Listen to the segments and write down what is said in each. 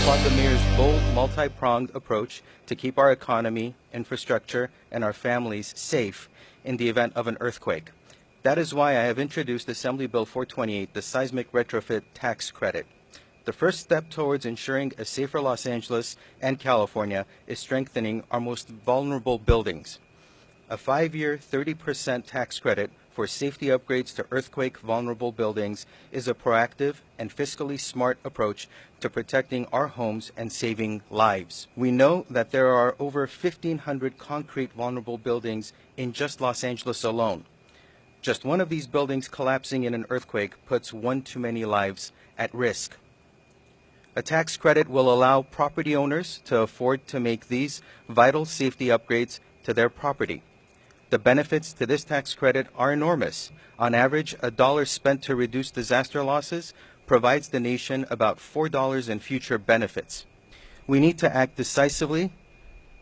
applaud the mayor's bold, multi-pronged approach to keep our economy, infrastructure, and our families safe in the event of an earthquake. That is why I have introduced Assembly Bill 428, the Seismic Retrofit Tax Credit. The first step towards ensuring a safer Los Angeles and California is strengthening our most vulnerable buildings. A 5-year, 30% tax credit for safety upgrades to earthquake-vulnerable buildings is a proactive and fiscally smart approach to protecting our homes and saving lives. We know that there are over 1,500 concrete vulnerable buildings in just Los Angeles alone. Just one of these buildings collapsing in an earthquake puts one too many lives at risk. A tax credit will allow property owners to afford to make these vital safety upgrades to their property. The benefits to this tax credit are enormous. On average, $1 spent to reduce disaster losses provides the nation about $4 in future benefits. We need to act decisively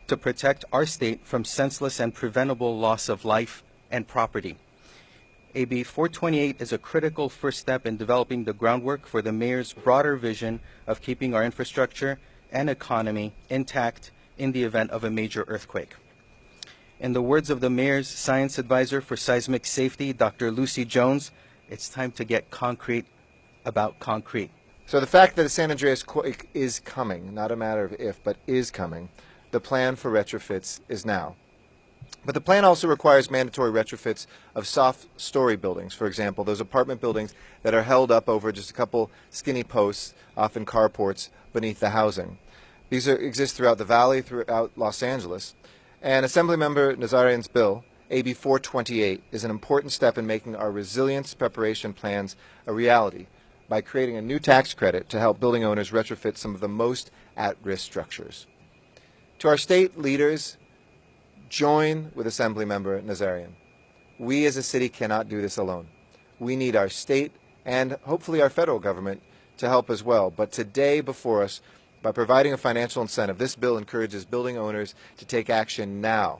to protect our state from senseless and preventable loss of life and property. AB 428 is a critical first step in developing the groundwork for the mayor's broader vision of keeping our infrastructure and economy intact in the event of a major earthquake. In the words of the mayor's science advisor for seismic safety, Dr. Lucy Jones, it's time to get concrete about concrete. So the fact that a San Andreas quake is coming, not a matter of if, but is coming, the plan for retrofits is now. But the plan also requires mandatory retrofits of soft story buildings. For example, those apartment buildings that are held up over just a couple skinny posts, often carports, beneath the housing. These exist throughout the valley, throughout Los Angeles. And Assemblymember Nazarian's bill, AB 428, is an important step in making our resilience preparation plans a reality by creating a new tax credit to help building owners retrofit some of the most at-risk structures. To our state leaders, join with Assemblymember Nazarian. We as a city cannot do this alone. We need our state and hopefully our federal government to help as well. But today before us, by providing a financial incentive, this bill encourages building owners to take action now,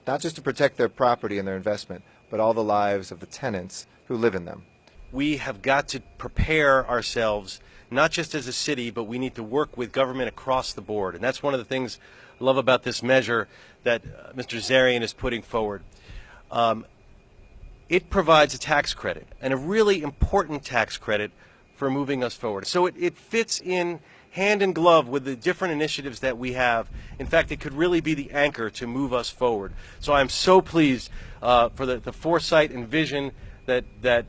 not just to protect their property and their investment, but all the lives of the tenants who live in them. We have got to prepare ourselves, not just as a city, but we need to work with government across the board. And that's one of the things I love about this measure that Mr. Zarian is putting forward. It provides a tax credit, and a really important tax credit for moving us forward. So it fits in hand in glove with the different initiatives that we have. In fact, it could really be the anchor to move us forward. So I'm so pleased for the foresight and vision that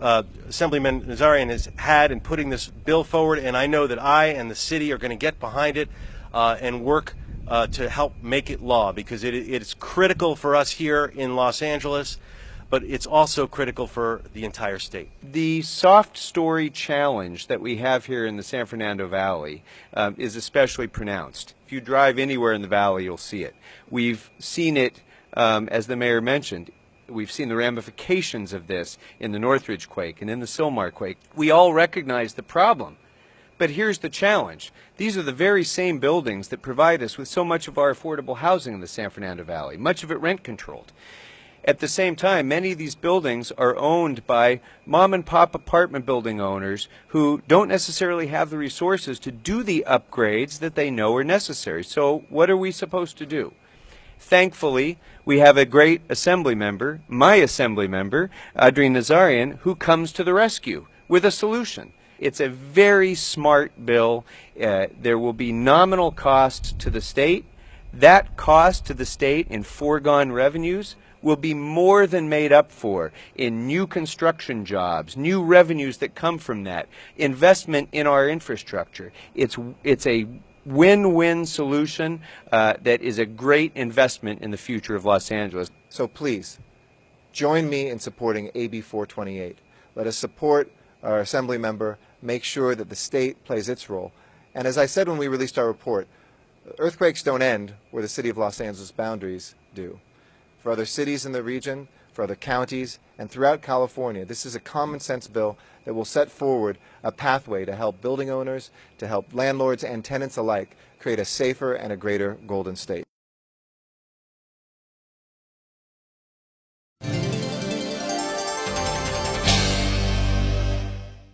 Assemblyman Nazarian has had in putting this bill forward, and I know that I and the city are going to get behind it and work to help make it law, because it is critical for us here in Los Angeles, but it's also critical for the entire state. The soft story challenge that we have here in the San Fernando Valley is especially pronounced. If you drive anywhere in the valley, you'll see it. We've seen it, as the mayor mentioned, we've seen the ramifications of this in the Northridge quake and in the Sylmar quake. We all recognize the problem. But here's the challenge. These are the very same buildings that provide us with so much of our affordable housing in the San Fernando Valley, much of it rent-controlled. At the same time, many of these buildings are owned by mom-and-pop apartment building owners who don't necessarily have the resources to do the upgrades that they know are necessary. So what are we supposed to do? Thankfully, we have a great assembly member, my assembly member, Adrian Nazarian, who comes to the rescue with a solution. It's a very smart bill. There will be nominal cost to the state. That cost to the state in foregone revenues will be more than made up for in new construction jobs, new revenues that come from that, investment in our infrastructure. It's a win-win solution that is a great investment in the future of Los Angeles. So please, join me in supporting AB 428. Let us support our assembly member, make sure that the state plays its role. And as I said when we released our report, earthquakes don't end where the city of Los Angeles boundaries do. For other cities in the region, for other counties, and throughout California, this is a common sense bill that will set forward a pathway to help building owners, to help landlords and tenants alike create a safer and a greater Golden State.